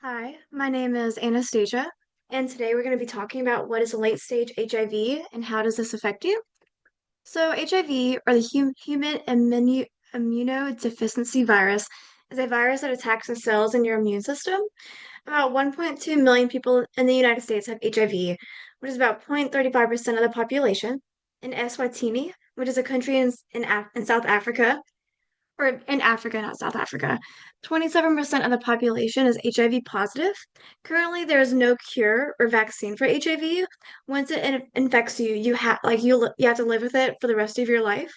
Hi, my name is Anastasia, and today we're going to be talking about what is late-stage HIV and how does this affect you. So, HIV, or the human immunodeficiency virus, is a virus that attacks the cells in your immune system. About 1.2 million people in the United States have HIV, which is about 0.35% of the population. In Eswatini, which is a country in South Africa, or in Africa, not South Africa. 27% of the population is HIV positive. Currently, there is no cure or vaccine for HIV. Once it infects you, you have to live with it for the rest of your life.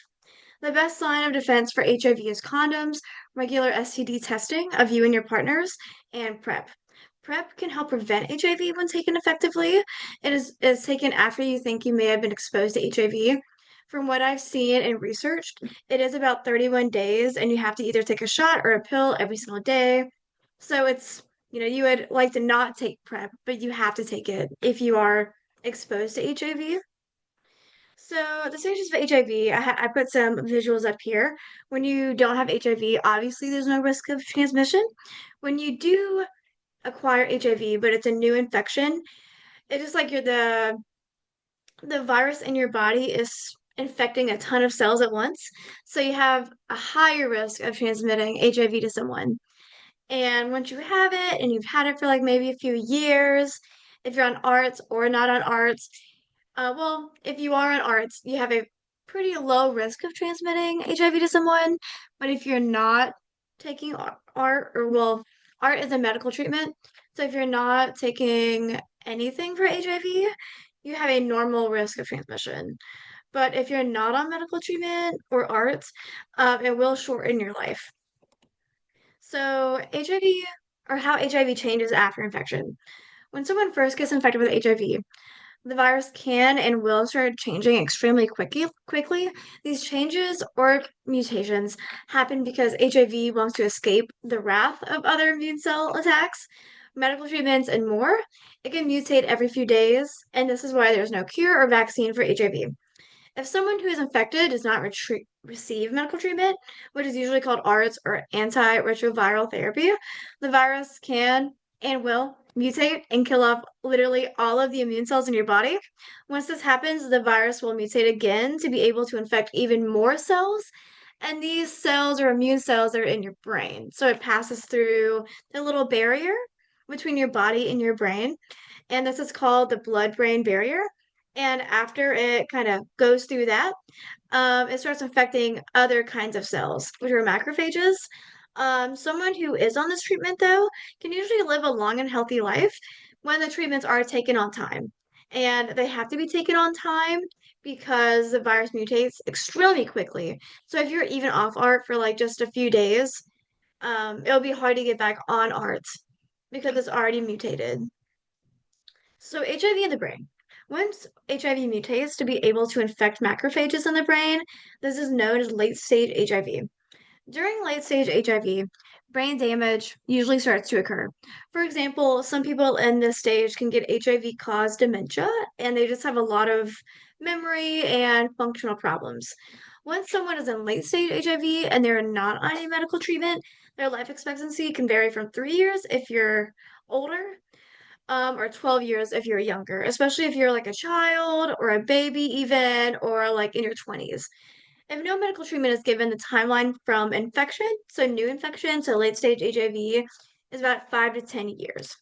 The best line of defense for HIV is condoms, regular STD testing of you and your partners, and PrEP. PrEP can help prevent HIV when taken effectively. It is taken after you think you may have been exposed to HIV. From what I've seen and researched, it is about 31 days, and you have to either take a shot or a pill every single day. So you would like to not take PrEP, but you have to take it if you are exposed to HIV. So the stages of HIV, I put some visuals up here. When you don't have HIV, obviously there's no risk of transmission. When you do acquire HIV, but it's a new infection, it's just like the virus in your body is infecting a ton of cells at once. So you have a higher risk of transmitting HIV to someone. And once you have it and you've had it for like maybe a few years, if you're on ARTS or not on ARTS, well, if you are on ARTS, you have a pretty low risk of transmitting HIV to someone. But if you're not taking ART, ART is a medical treatment. So if you're not taking anything for HIV, you have a normal risk of transmission. But if you're not on medical treatment or ARTS, it will shorten your life. So HIV, or how HIV changes after infection. When someone first gets infected with HIV, the virus can and will start changing extremely quickly. These changes or mutations happen because HIV wants to escape the wrath of other immune cell attacks, medical treatments, and more. It can mutate every few days, and this is why there's no cure or vaccine for HIV. If someone who is infected does not receive medical treatment, which is usually called ARTS or antiretroviral therapy, the virus can and will mutate and kill off literally all of the immune cells in your body. Once this happens, the virus will mutate again to be able to infect even more cells. And these cells or immune cells are in your brain. So it passes through the little barrier between your body and your brain. And this is called the blood-brain barrier. And after it kind of goes through that, it starts infecting other kinds of cells, which are macrophages. Someone who is on this treatment, though, can usually live a long and healthy life when the treatments are taken on time. And they have to be taken on time because the virus mutates extremely quickly. So if you're even off art for like just a few days, it'll be hard to get back on art because it's already mutated. So HIV in the brain. Once HIV mutates to be able to infect macrophages in the brain, this is known as late-stage HIV. During late-stage HIV, brain damage usually starts to occur. For example, some people in this stage can get HIV-caused dementia, and they just have a lot of memory and functional problems. Once someone is in late-stage HIV and they're not on any medical treatment, their life expectancy can vary from 3 years if you're older or 12 years if you're younger, especially if you're like a child or a baby even, or like in your 20s. If no medical treatment is given, the timeline from infection, so new infection to late stage HIV, is about 5 to 10 years.